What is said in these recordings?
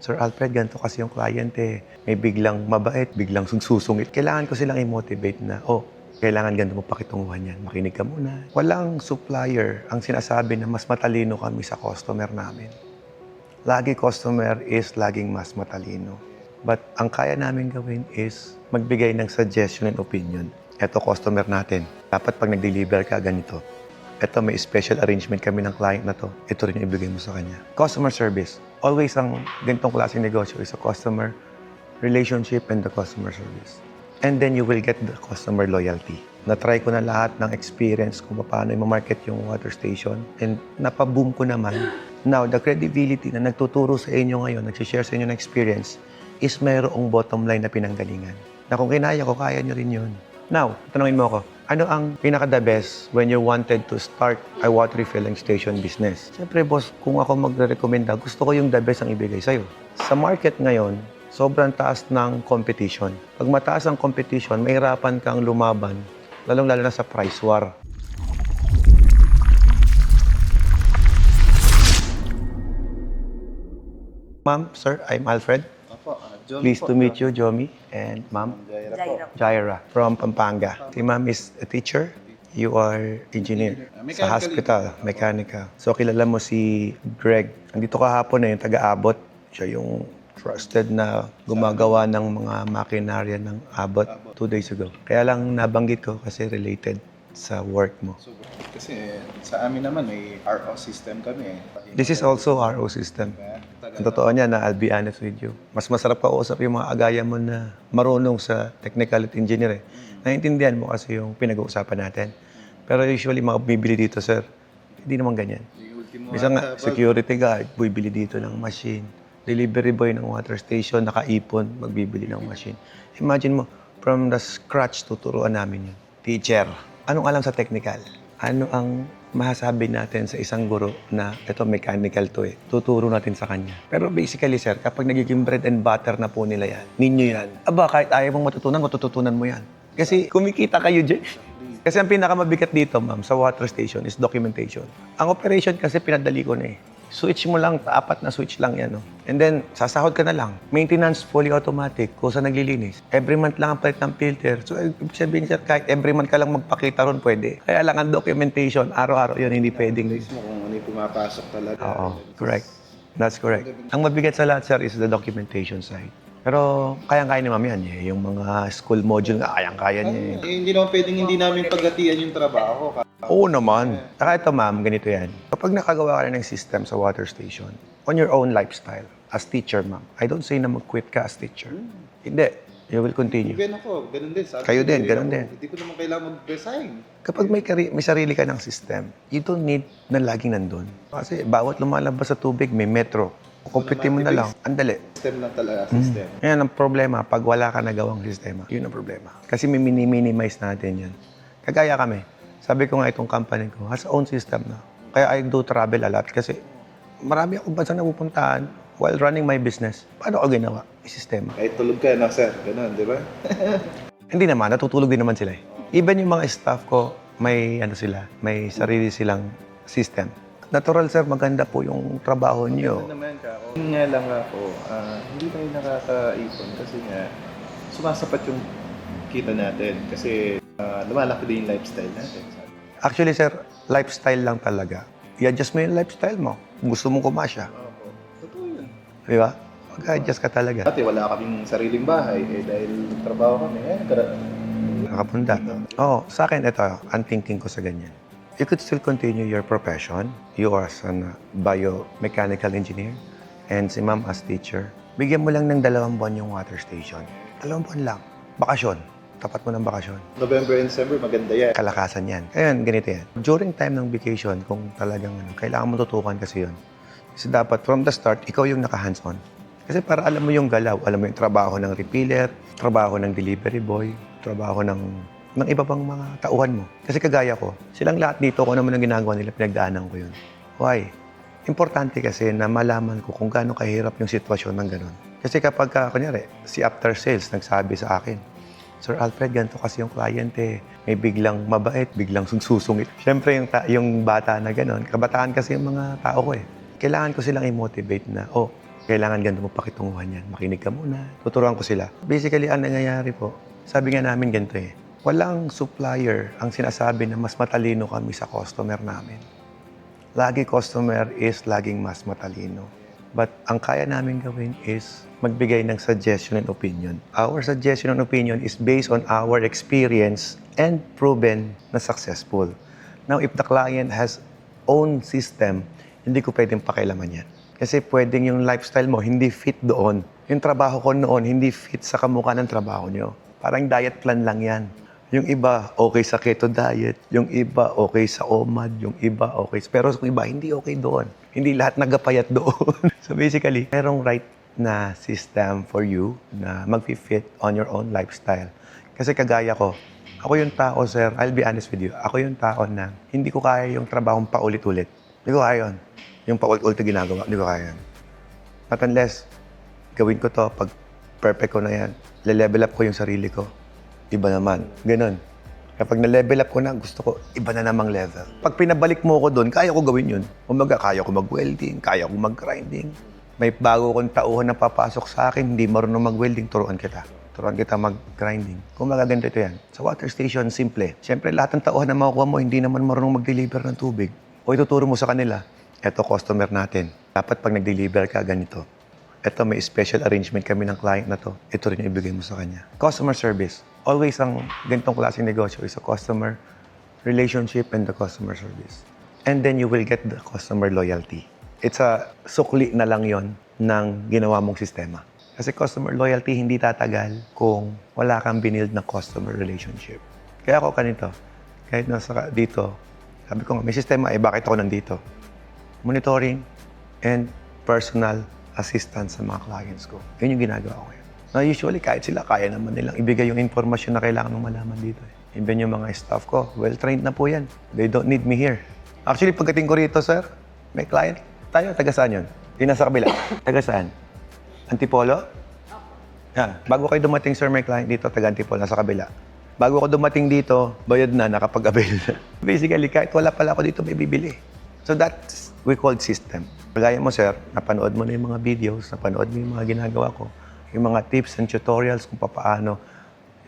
Sir Alfred, ganito kasi yung client eh. May biglang mabait, biglang susungit. Kailangan ko silang i-motivate na, kailangan ganito mo pakitunguhan yan. Makinig ka muna. Walang supplier ang sinasabi na mas matalino kami sa customer namin. Lagi customer is laging mas matalino. But ang kaya namin gawin is magbigay ng suggestion and opinion. Ito customer natin. Dapat pag nag-deliver ka, ganito. Ito may special arrangement kami ng client na to. Ito rin yung ibigay mo sa kanya. Customer service. Always ang ganitong klaseng negosyo is a customer relationship and the customer service. And then you will get the customer loyalty. Na-try ko na lahat ng experience kung paano i-market yung water station. And napaboom ko naman. Now, the credibility na nagtuturo sa inyo ngayon, nag-share sa inyo ng experience, is mayroong bottom line na pinanggalingan. Na kung kinaya ko, kaya nyo rin yun. Now, tanungin mo ako, ano ang pinaka-the best when you wanted to start a water refilling station business? Siyempre, boss, kung ako magre-recommenda, gusto ko yung the best ang ibigay sa'yo. Sa market ngayon, sobrang taas ng competition. Pag mataas ang competition, mahirapan kang lumaban, lalong-lalo na sa price war. Ma'am, sir, I'm Alfred. John Pleased to po. meet you, Jomi, and Ma'am Jaira po. Jaira from Pampanga. Si Ma'am is a teacher. You are engineer sa Mechanical hospital, mechanical. So kilala mo si Greg. Andito kahapon na yung taga-Abot. Siya yung trusted na gumagawa ng mga makinarya ng Abot 2 days ago. Kaya lang nabanggit ko kasi related sa work mo. So, kasi sa amin naman may RO system kami. This is also RO system. Ang totoo niya na I'll be honest with you. Mas masarap kausap yung mga agaya mo na marunong sa technical at engineer. Naiintindihan mo kasi yung pinag-uusapan natin. Pero usually mga bibili dito, sir, hindi naman ganyan. Minsan nga, security guard, bibili dito ng machine. Delivery boy ng water station, nakaipon, magbibili ng machine. Imagine mo, from the scratch, tuturuan namin yun. Teacher, anong alam sa technical? Ano ang masasabi natin sa isang guro na ito mechanical to tuturo natin sa kanya. Pero basically, sir, kapag nagiging bread and butter na po nila yan, ninyo yan, kahit ayaw mong matutunan mo yan. Kasi kumikita kayo dyan. Kasi ang pinakamabigat dito, ma'am, sa water station is documentation. Ang operation kasi pinadali ko na Switch mo lang, 4 na switch lang yan. And then, sasahod ka na lang. Maintenance, fully automatic, kusa naglilinis. Every month lang ang palit ng filter. So, ibig sabihin, sir, kahit every month ka lang magpakita ron, pwede. Kaya lang ang documentation, araw-araw yun, hindi pwedeng. Kung ano yung pumapasok talaga. Oo, correct. That's correct. Ang mabigat sa lahat, sir, is the documentation side. Pero kayang-kaya ni ma'am yan. Yung mga school module nga, kayang-kaya niya. Hindi naman pwedeng hindi namin paghatian yung trabaho. Oo naman. Saka ito, ma'am, ganito yan. Kapag nakagawa ka na ng system sa water station, on your own lifestyle, as teacher, ma'am, I don't say na mag-quit ka as teacher. Hindi. You will continue. Even ako, ganun din. Kayo din, ganun din. Hindi ko naman kailangan mag-resign. Kapag may sarili ka ng system, you don't need na laging nandun. Kasi bawat lumalabas sa tubig, may metro. Kumpletin mo na lang. Andali. System lang talaga, system. Yan ang problema. Pag wala ka nagawang sistema, yun ang problema. Kasi may minimize natin yan. Kagaya kami. Sabi ko nga itong company ko, has own system na. Kaya I do travel a lot kasi marami akong bansang napupuntahan while running my business. Paano ko ginawa? May sistema. Kahit tulog ka na, sir. Ganun, di ba? Hindi naman. Natutulog din naman sila Even yung mga staff ko, may may sarili silang system. Natural, sir, maganda po yung trabaho niyo. Ganun naman ka. Yun nga lang ako, hindi tayo nakakaipon kasi nga sumasapat yung kita natin kasi lumalaki din yung lifestyle natin. Actually, sir, lifestyle lang talaga. I-adjust mo yung lifestyle mo. Kung gusto mong kumasya. Opo. Totoo yun. Di ba? Mag-adjust ka talaga. Dati wala kaming sariling bahay dahil trabaho kami. Nakapunda. Oo, sa akin, ito, ang thinking ko sa ganyan. You could still continue your profession. You are as a biomechanical engineer and si ma'am as teacher. Bigyan mo lang ng 2 buwan yung water station. 2 buwan lang. Bakasyon. Tapat mo ng bakasyon. November and December, maganda yan. Kalakasan yan. Kaya ganito yan. During time ng vacation, kung talagang kailangan mo tutukan kasi yun. Kasi dapat from the start, ikaw yung naka-hands-on. Kasi para alam mo yung galaw, alam mo yung trabaho ng refiller, trabaho ng delivery boy, trabaho ng iba pang mga tauhan mo. Kasi kagaya ko, silang lahat dito, kung ano man ang ginagawa nila, pinagdaanan ko yun. Why? Importante kasi na malaman ko kung gaano kahirap yung sitwasyon ng ganun. Kasi kapag, kunyari, si after sales nagsabi sa akin, Sir Alfred, ganito kasi yung client may biglang mabait, biglang susungit. Siyempre, yung bata na ganun, kabataan kasi yung mga tao ko Kailangan ko silang i-motivate na, kailangan ganito mo pakitunguhan yan. Makinig ka muna. Tuturuan ko sila. Basically, ang nangyayari po, sabi nga namin ganito eh, walang supplier ang sinasabi na mas matalino kami sa customer namin. Lagi customer is laging mas matalino. But ang kaya namin gawin is magbigay ng suggestion and opinion. Our suggestion and opinion is based on our experience and proven na successful. Now, if the client has own system, hindi ko pwedeng pakialaman yan. Kasi pwedeng yung lifestyle mo hindi fit doon. Yung trabaho ko noon hindi fit sa kamukha ng trabaho nyo. Parang diet plan lang yan. Yung iba, okay sa keto diet. Yung iba, okay sa OMAD. Yung iba, okay. Pero yung iba, hindi okay doon. Hindi lahat nagapayat doon. So basically, merong right na system for you na mag-fit on your own lifestyle. Kasi kagaya ko, ako yung tao, sir, I'll be honest with you, ako yung tao na hindi ko kaya yung trabahong paulit-ulit. Hindi ko kaya yun. Yung paulit-ulit na ginagawa, hindi ko kaya yun. But unless, gawin ko to, pag perfect ko na yan, le-level up ko yung sarili ko, iba naman. Ganon. Kapag na-level up ko na, gusto ko, iba na namang level. Pag pinabalik mo ko doon, kaya ko gawin yun. Umaga, kaya ko mag-welding, kaya ko mag-grinding. May bago kong tauhan na papasok sa akin, hindi marunong mag-welding, turuan kita. Turuan kita mag-grinding. Kung magaganto ito yan. Sa water station, simple. Siyempre, lahat ng tauhan na makukuha mo, hindi naman marunong mag-deliver ng tubig. O ituturo mo sa kanila, eto customer natin. Dapat pag nag-deliver ka, ganito. Ito, may special arrangement kami ng client na to. Ito rin yung ibigay mo sa kanya. Customer service. Always ang ganitong klaseng negosyo is a customer relationship and the customer service. And then you will get the customer loyalty. It's a sukli na lang yon ng ginawa mong sistema. Kasi customer loyalty hindi tatagal kung wala kang binild na customer relationship. Kaya ako ganito, kahit nasa dito, sabi ko nga, may sistema, bakit ako nandito? Monitoring and personal assistance sa mga clients ko. Yun yung ginagawa ko ngayon. Na usually, kahit sila, kaya naman nilang ibigay yung informasyon na kailangan mong malaman dito. Even yung mga staff ko, well-trained na po yan. They don't need me here. Actually, pagdating ko rito, sir, may client tayo. Taga saan yun? Yung nasa kabila. Taga saan? Antipolo? Yeah. Bago kayo dumating, sir, may client dito, taga Antipolo, nasa kabila. Bago ko dumating dito, bayad na, nakapag-avail na. Basically, kahit wala pala ako dito, may bibili. So that's we called system. Kagaya mo, sir, napanood mo na yung mga videos, napanood mo yung mga ginagawa ko, yung mga tips and tutorials kung paano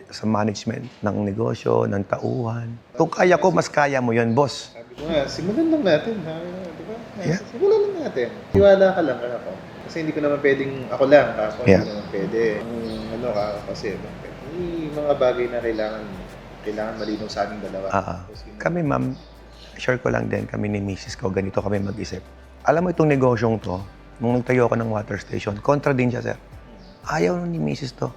sa management ng negosyo, ng tauhan. Kung kaya ko, mas kaya mo yun, boss. Sabi ko nga, simulan lang natin. Di ba? Yeah. Simulan lang natin. Tiwala ka lang ako. Kasi hindi ko naman pwedeng ako lang. Ako Yeah. hindi naman pwede. Ano ka kasi, may mga bagay na kailangan malinaw sa aming dalawa. Kami, ma'am, share ko lang din, kami ni Mrs. ko, ganito kami mag-isip. Alam mo itong negosyong to, nung nagtayo ako ng water station, kontra din siya, sir. Ayaw ni Mrs. to.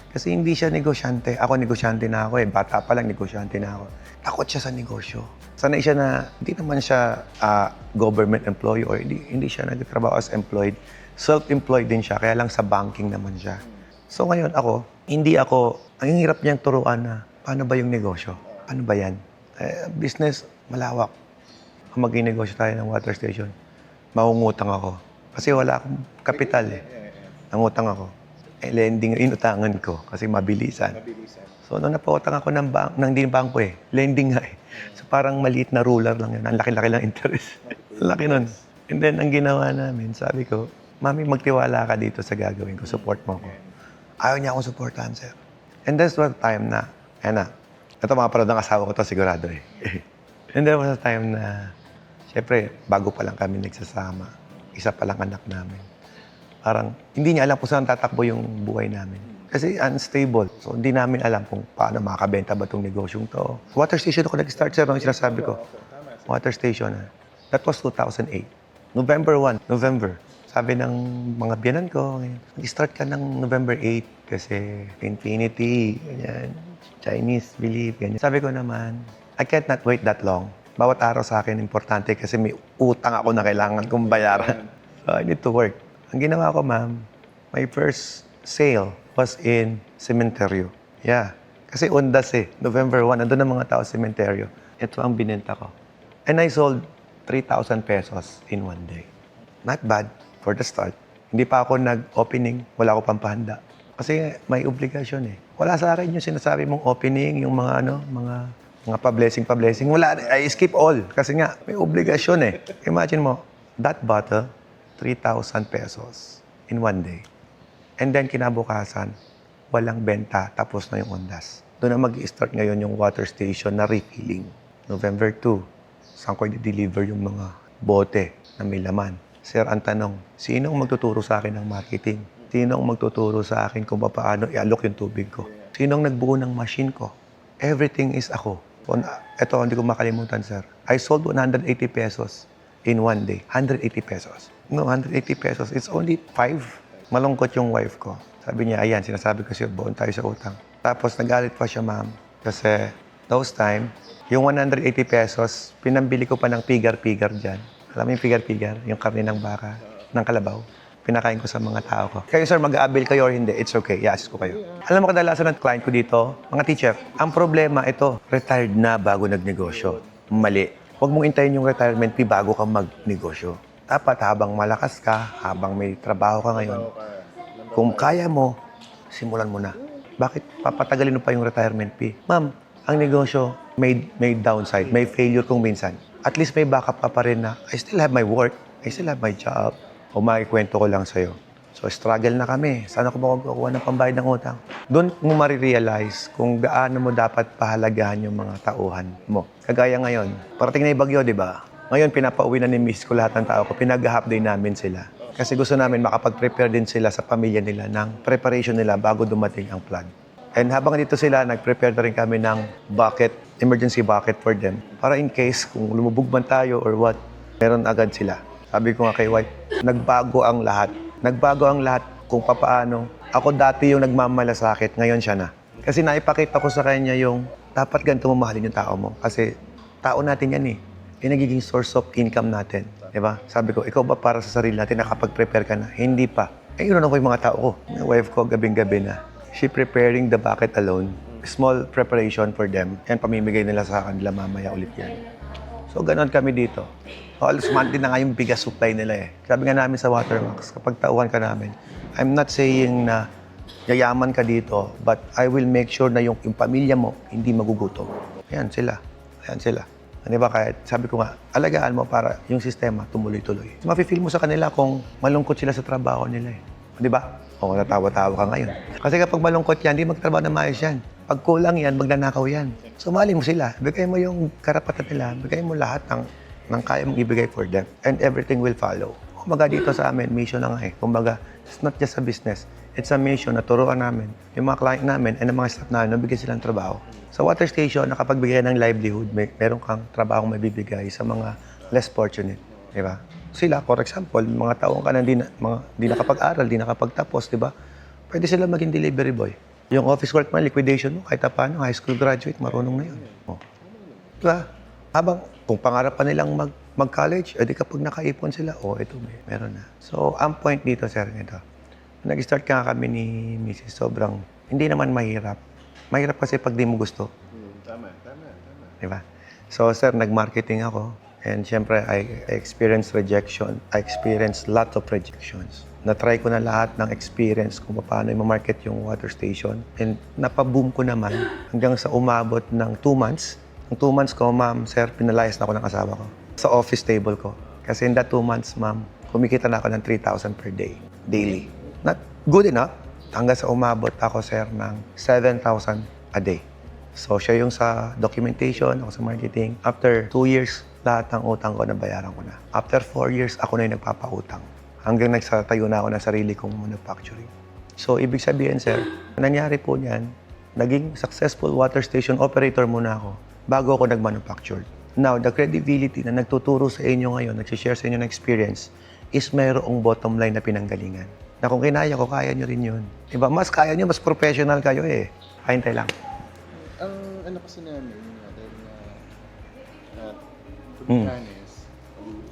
Kasi hindi siya negosyante. Ako negosyante na ako eh. Bata pa lang, negosyante na ako. Takot siya sa negosyo. Sanay siya na, hindi naman siya government employee or hindi siya nagtatrabaho as employed. Self-employed din siya, kaya lang sa banking naman siya. So ngayon ako, ang hirap niyang turuan na, paano ba yung negosyo? Paano ba yan? Business, malawak. Kung mag-negosyo tayo ng water station, mangungutang ako. Kasi wala akong kapital eh. Nangutang ako. Lending, inutangan ko kasi mabilisan. So, nung napautang ako ng hindi bangko eh. Lending nga eh. So, parang maliit na ruler lang yun. Ang laki-laki lang interest. Ang laki nun. And then, ang ginawa namin, sabi ko, Mami, magtiwala ka dito sa gagawin ko. Support mo ko. Ayaw niya akong supportahan, sir. And that's what time na, ito mga parod ng asawa ko to sigurado eh. And there was a time na, syempre, bago pa lang kami nagsasama. Isa pa lang anak namin. Parang, hindi niya alam kung saan tatakbo yung buhay namin. Kasi unstable. So, hindi namin alam kung paano makakabenta ba itong negosyong to. Water station ako nag-start, sir, nung sinasabi ko. Water station, That was 2008. November 1, November. Sabi ng mga biyanan ko, nag-start ka ng November 8 kasi infinity, ganyan, Chinese belief, ganyan. Sabi ko naman, I can't not wait that long. Bawat araw sa akin importante kasi may utang ako na kailangan kong bayaran. So, I need to work. Ang ginawa ko, ma'am, my first sale was in Cementerio. Yeah. Kasi undas eh. November 1, nandun ang mga tao sa Cementerio. Ito ang binenta ko. And I sold 3,000 pesos in one day. Not bad for the start. Hindi pa ako nag-opening, wala ako pampahanda. Kasi may obligasyon eh. Wala sa akin yung sinasabi mong opening, yung mga mga pa-blessing. Wala, I skip all. Kasi nga, may obligasyon eh. Imagine mo, that bottle, 3,000 pesos. in one day. And then kinabukasan, walang benta, tapos na yung ondas. Doon na mag-i-start ngayon yung water station na refilling. November 2, saan ko i-deliver yung mga bote na may laman? Sir, ang tanong, sinong magtuturo sa akin ng marketing? Sinong magtuturo sa akin kung paano i-alok yung tubig ko? Sinong nagbuo ng machine ko? Everything is ako. Ito, hindi ko makalimutan, sir. I sold 180 pesos in one day. 180 pesos. No, 180 pesos. It's only 5. Malungkot yung wife ko. Sabi niya, ayan, sinasabi ko siya, buon tayo sa utang. Tapos nagalit pa siya, ma'am. Kasi those time, yung 180 pesos, pinambili ko pa ng pigar-pigar dyan. Alam mo yung pigar-pigar? Yung karne ng baka, ng kalabaw. Pinakain ko sa mga tao ko. Kayo, sir, mag-aabil kayo or hindi, it's okay. I-assist ko kayo. Alam mo, kadalasan ng client ko dito, mga teacher, ang problema ito, retired na bago nagnegosyo. Mali. Huwag mong intayin yung retirement fee bago ka magnegosyo. Dapat habang malakas ka, habang may trabaho ka ngayon, kung kaya mo, simulan mo na. Bakit papatagalin mo pa yung retirement fee? Ma'am, ang negosyo may downside, may failure kung minsan. At least may backup ka pa rin na, I still have my work, I still have my job. O makikwento ko lang sa'yo. So, struggle na kami. Sana ko makukuha ng pambayad ng utang. Doon mo marirealize kung gaano mo dapat pahalagahan yung mga tauhan mo. Kagaya ngayon, parating na yung bagyo, di ba? Ngayon, pinapauwi na ni Miss ko lahat ng tao ko. Pinag-half day namin sila. Kasi gusto namin makapag-prepare din sila sa pamilya nila ng preparation nila bago dumating ang flood. And habang dito sila, nag-prepare na rin kami ng bucket, emergency bucket for them. Para in case kung lumubog man tayo or what, meron agad sila. Sabi ko nga kay wife, nagbago ang lahat. Nagbago ang lahat kung papaano. Ako dati yung nagmamalasakit, ngayon siya na. Kasi naipakita ko sa kanya yung dapat ganito mamahalin yung tao mo. Kasi tao natin yan eh. Yung nagiging source of income natin. Diba? Sabi ko, ikaw ba para sa sarili natin nakapag-prepare ka na? Hindi pa. Yun ako yung mga tao ko. Yung wife ko, gabing-gabi na. She preparing the bucket alone. Small preparation for them. Yan, pamimigay nila sa kanila mamaya ulit yan. So, ganon kami dito. Halos monthly na nga yung bigas supply nila eh. Sabi nga namin sa Watermax, kapag tauhan ka namin, I'm not saying na yayaman ka dito, but I will make sure na yung pamilya mo hindi magugutom. Ayan sila. Ayan sila. Di ba? Kaya sabi ko nga, alagaan mo para yung sistema tumuloy-tuloy. Mafe-feel mo sa kanila kung malungkot sila sa trabaho nila eh. Di ba? O, natawa-tawa ka ngayon. Kasi kapag malungkot yan, di magtrabaho na maayos yan. Pag kulang yan, magnanakaw yan. Sumali mo sila. Bigay mo yung karapatan nila. Bigay mo lahat ng kaya mong ibigay for them. And everything will follow. Kumbaga dito sa amin, mission na nga eh. Kumbaga, it's not just a business. It's a mission na turuan namin yung mga client namin and ang mga staff namin na bigyan silang trabaho. Sa water station, nakapagbigay ng livelihood, meron kang trabaho mabibigay sa mga less fortunate. Di ba? Sila, for example, mga taong ka na di nakapag-aral, di nakapagtapos, di ba? Pwede sila maging delivery boy. Yung office work man, liquidation mo, kahit paano, high school graduate, marunong na yun. Oh. Diba? Habang, kung pangarap pa nilang mag-college, edi kapag nakaipon sila, ito, meron na. So, ang point dito, sir, ito. Nag-start ka kami ni Mrs. Sobrang, hindi naman mahirap. Mahirap kasi pag di mo gusto. Tama. Diba? So, sir, nag-marketing ako. And syempre, I experienced rejection. I experienced lots of rejections. Na-try ko na lahat ng experience kung paano i-market yung water station. And napaboom ko naman hanggang sa umabot ng 2 months. Ang 2 months ko, ma'am, sir, pinalayas na ako ng asawa ko sa office table ko. Kasi in that 2 months, ma'am, kumikita na ako ng 3,000 per day, daily. Not good enough. Hanggang sa umabot ako, sir, ng 7,000 a day. So, siya yung sa documentation, ako sa marketing. After 2 years, lahat ng utang ko, nabayaran ko na. After 4 years, ako na yung nagpapautang. Hanggang nagsatayo na ako ng sarili kong manufacturing. So, ibig sabihin, sir, nangyari po niyan, naging successful water station operator muna ako bago ako nag-manufacture. Now, the credibility na nagtuturo sa inyo ngayon, nagsishare sa inyo ng experience, is mayroong bottom line na pinanggalingan. Na kung kinaya ko, kaya nyo rin yun. Diba? Mas kaya nyo, mas professional kayo eh. Hintay lang. Ang ano kasi namin, dahil na Pagkanis,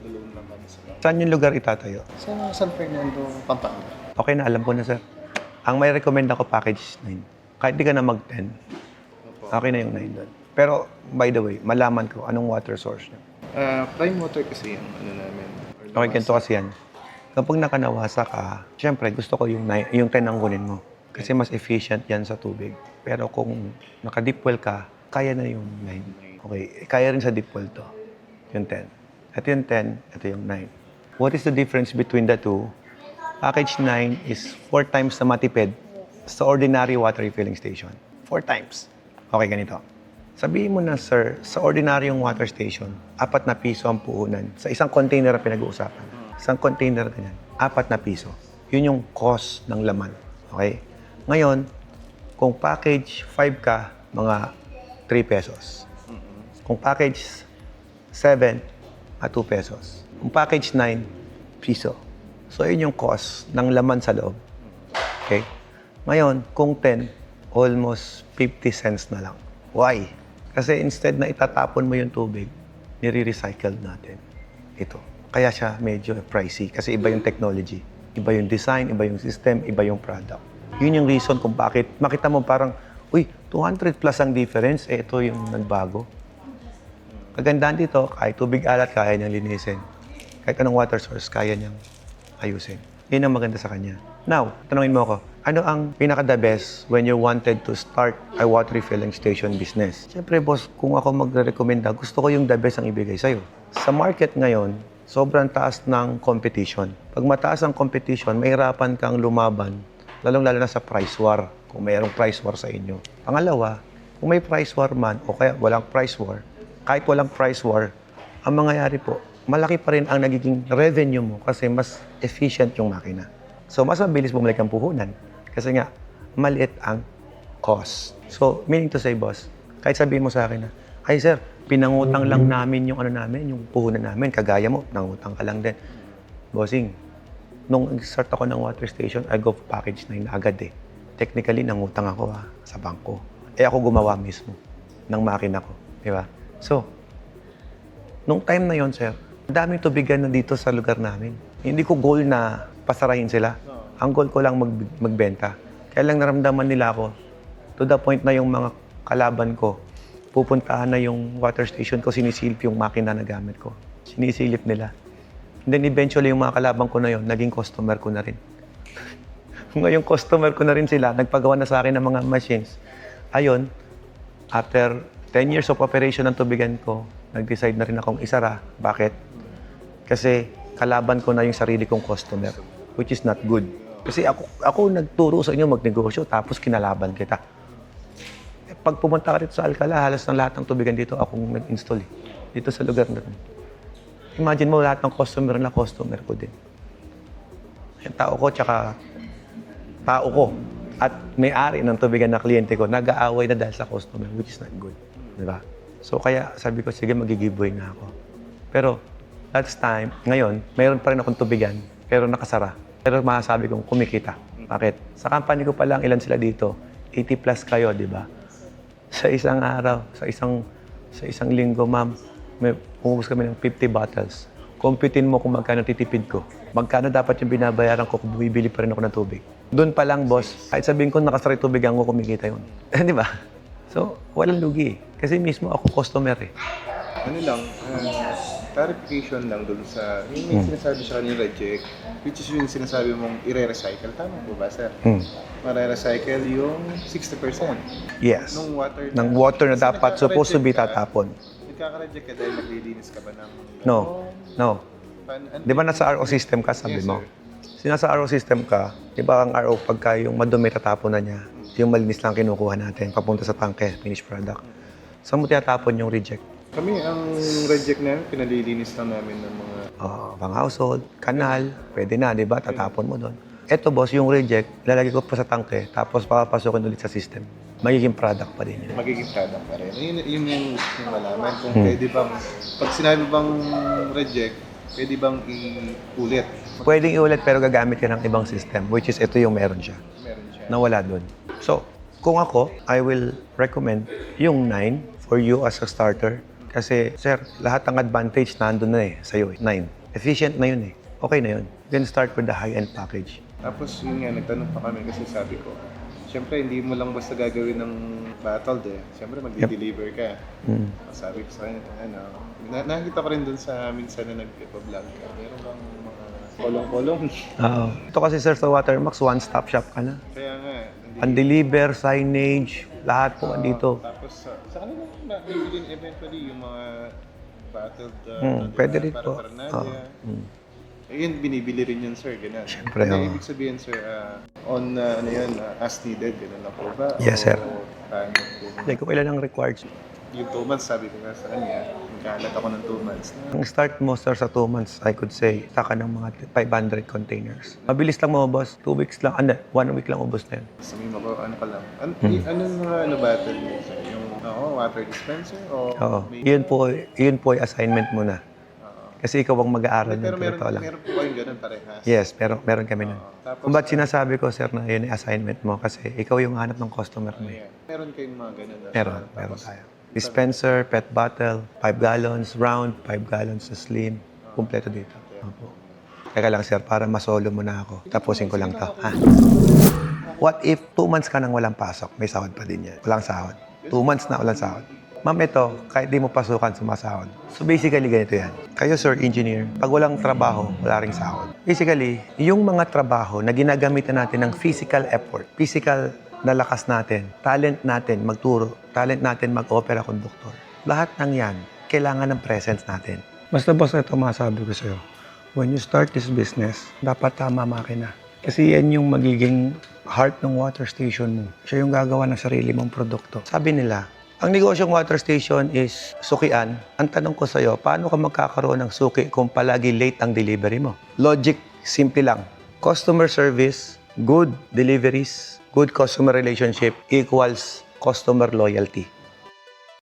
lulong lang kami sa Saan yung lugar itatayo? Sa San Fernando, Pampanga. Okay na, alam ko na, sir. Ang may recommend ako, package 9. Kahit di ka na mag-10, okay na yung 9 doon. Pero, by the way, malaman ko anong water source niya. Prime water kasi yung ano namin. Okay, ganito kasi yan. Kapag nakanawasa ka, syempre gusto ko yung 10 ang kunin mo. Kasi mas efficient yan sa tubig. Pero kung naka-deep well ka, kaya na yung 9. Okay, kaya rin sa deep well to. Yung 10. Ito yung 10, ito yung 9. What is the difference between the two? Package 9 is 4 times na matipid sa ordinary water refilling station. 4 times. Okay, ganito. Sabihin mo na, sir, sa ordinaryong water station, 4 na piso ang puhunan. Sa isang container ang pinag-uusapan. Isang container ganyan, 4 na piso. Yun yung cost ng laman. Okay? Ngayon, kung package 5 ka, mga 3 pesos. Kung package 7, 2 pesos. Kung package 9, piso. So, yun yung cost ng laman sa loob. Okay? Ngayon, kung 10, almost 50 cents na lang. Why? Kasi instead na itatapon mo yung tubig, nire-recycle natin ito. Kaya siya medyo pricey kasi iba yung technology, iba yung design, iba yung system, iba yung product. Yun yung reason kung bakit makita mo parang, uy, 200 plus ang difference, ito yung nagbago. Kagandahan dito, kahit tubig alat, kaya niyang linisin. Kahit anong water source, kaya niyang ayusin. Yun ang maganda sa kanya. Now, tanungin mo ako, ano ang pinaka-the best when you wanted to start a water refilling station business? Siyempre, boss, kung ako magre-recommenda, gusto ko yung the best ang ibigay sa'yo. Sa market ngayon, sobrang taas ng competition. Pag mataas ang competition, mahirapan kang lumaban, lalong-lalo na sa price war, kung mayroong price war sa inyo. Pangalawa, kung may price war man, o kaya walang price war, kahit walang price war, ang mangyayari po, malaki pa rin ang nagiging revenue mo kasi mas efficient yung makina. So, mas mabilis bumalik ang puhunan kasi nga, maliit ang cost. So, meaning to say, boss, kahit sabihin mo sa akin na, ay sir, pinangutang lang namin yung yung puhunan namin, kagaya mo, nangutang ka lang din. Bossing, nung start ako ng water station, I go for package 9 agad eh. Technically, nangutang ako sa bangko. Ako gumawa mismo ng makina ko. Di ba? So, nung time na yon, sir, daming tubigan na dito sa lugar namin. Hindi ko goal na pasarahin sila. Ang goal ko lang magbenta. Kaya lang naramdaman nila ako to the point na yung mga kalaban ko, pupuntahan na yung water station ko, sinisilip yung makina na gamit ko. Sinisilip nila. And then eventually, yung mga kalaban ko na yon, naging customer ko na rin. Ngayong customer ko na rin sila, nagpagawa na sa akin ng mga machines. Ayun, after 10 years of operation ng tubigan ko, nag-decide na rin akong isara. Bakit? Kasi kalaban ko na yung sarili kong customer, which is not good. Kasi ako nagturo sa inyo magnegosyo, tapos kinalaban kita. Pag pumunta ka dito sa Alcala, halos ng lahat ng tubigan dito, akong nag-install eh. Dito sa lugar na rin. Imagine mo, lahat ng customer ko din. Yung tao ko, tsaka tao ko, at may-ari ng tubigan na kliyente ko, nag-aaway na dahil sa customer, which is not good. Diba? So, kaya sabi ko, sige, mag-giveaway na ako. Pero, last time, ngayon, mayroon pa rin akong tubigan, pero nakasara. Pero masasabi kong kumikita. Bakit? Sa company ko pa lang, ilan sila dito? 80 plus kayo, di ba? Sa isang araw, sa isang linggo, ma'am, may umubos kami ng 50 bottles. Computein mo kung magkano titipid ko. Magkano dapat yung binabayaran ko kung bumibili pa rin ako ng tubig. Doon pa lang, boss, kahit sabihin ko nakasara yung tubigan ko, kumikita yun. Di ba? So, walang lugi eh. Kasi mismo ako customer eh. Ano lang, clarification lang dun sa, yung sinasabi siya kanina, Reject, which is yung sinasabi mong i-recycle. Tama po ba, sir? Mare-recycle yung 60%. Yes. Nung water Ng water na dapat supposed to be tatapon. Nagkaka-reject ka dahil naglilinis ka ba ng... No. Di ba nasa RO system ka, sabi Yes, mo? sir. Sinasa RO system ka, di ba ang RO pagka yung madumi tatapon na niya, yung malinis lang kinukuha natin, papunta sa tangke, finished product. Saan mo tinatapon yung reject? Kami, ang reject namin, pinalilinis lang namin ng mga... Pang household, kanal, pwede na, di ba? Tatapon mo doon. Eto boss, yung reject, ilalagay ko pa sa tangke, tapos papapasokin ulit sa system. Magiging product pa din yun. Magiging product pa rin. Yun yung malaman kung pwede bang... Pag sinabi bang reject, pwede bang iulit? Pwedeng iulit pero gagamit ka ng ibang system, which is ito yung meron siya. Meron siya. Na wala doon. So, kung ako, I will recommend yung 9 for you as a starter. Kasi, sir, lahat ng advantage nandun na eh, sa'yo eh. 9. Efficient na yun eh. Okay na yun. You can start with the high-end package. Tapos yun nga, nagtanong pa kami kasi sabi ko, siyempre hindi mo lang basta gagawin ng bottled eh. Siyempre mag-deliver ka. Sabi ko sa kanya, nakikita ko rin dun sa minsan na nag-vlog ka. Meron bang mga kolong-kolong? Oo. Ito kasi sir sa Watermax, one-stop shop ka na. Kaya nga, Pan-deliver, signage, lahat po andito. tapos sa kanila, bibili eventually yung mga bottled Pwede rin para po. Nadia. Yun, binibili rin yun, sir, gano'n. Siyempre, Hindi, oo. ibig sabihin, sir, as needed, gano'n na po ba? Yes, sir. O, paano po? Hindi ko kailan ang required. Yung 2 months, sabi ko nga sa kanya, nagkalat ako ng 2 months na. Ang start mo, sir, sa 2 months, I could say, saka ng mga 500 containers. Mabilis lang mo, boss. 2 weeks lang. 1 week lang ubos na yun. Sabihin mo ko, ano ka lang. Anong mga battle mo, sir? Yung water dispenser? O Oo. may- Yun po ay assignment mo na. Oo. Kasi ikaw ang mag-aaral Pero ng totoo lang. meron po kayong ganun parehas. Yes, meron kami nun. Oo. Tapos, Kung ba't sinasabi ko, sir, na yun ay assignment mo? Kasi ikaw yung hanap ng customer mo. ayan. Meron kayong mga ganun na. Meron Tapos, tayo. Dispenser, pet bottle, 5 gallons, round, 5 gallons na slim. Kumpleto dito. Opo. Teka lang, sir, para masolo mo na ako. Tapusin ko lang to. Ha? What if 2 months ka nang walang pasok? May sahod pa din yan. Walang sahod. 2 months na walang sahod. Ma'am, ito, kahit di mo pasukan, sumasahod. So basically, ganito yan. Kayo, sir, engineer, pag walang trabaho, wala ring sahod. Basically, yung mga trabaho na ginagamitan natin ng physical effort, physical na lakas natin, talent natin magturo, talent natin mag-opera conductor. Lahat ng yan, kailangan ng presence natin. Basta boss, ito masabi ko sa'yo. When you start this business, dapat tama makina. Kasi yan yung magiging heart ng water station mo. Siya yung gagawa ng sarili mong produkto. Sabi nila, ang negosyong water station is sukian. Ang tanong ko sa'yo, paano ka magkakaroon ng suki kung palagi late ang delivery mo? Logic, simple lang. Customer service, good deliveries, good customer relationship equals customer loyalty.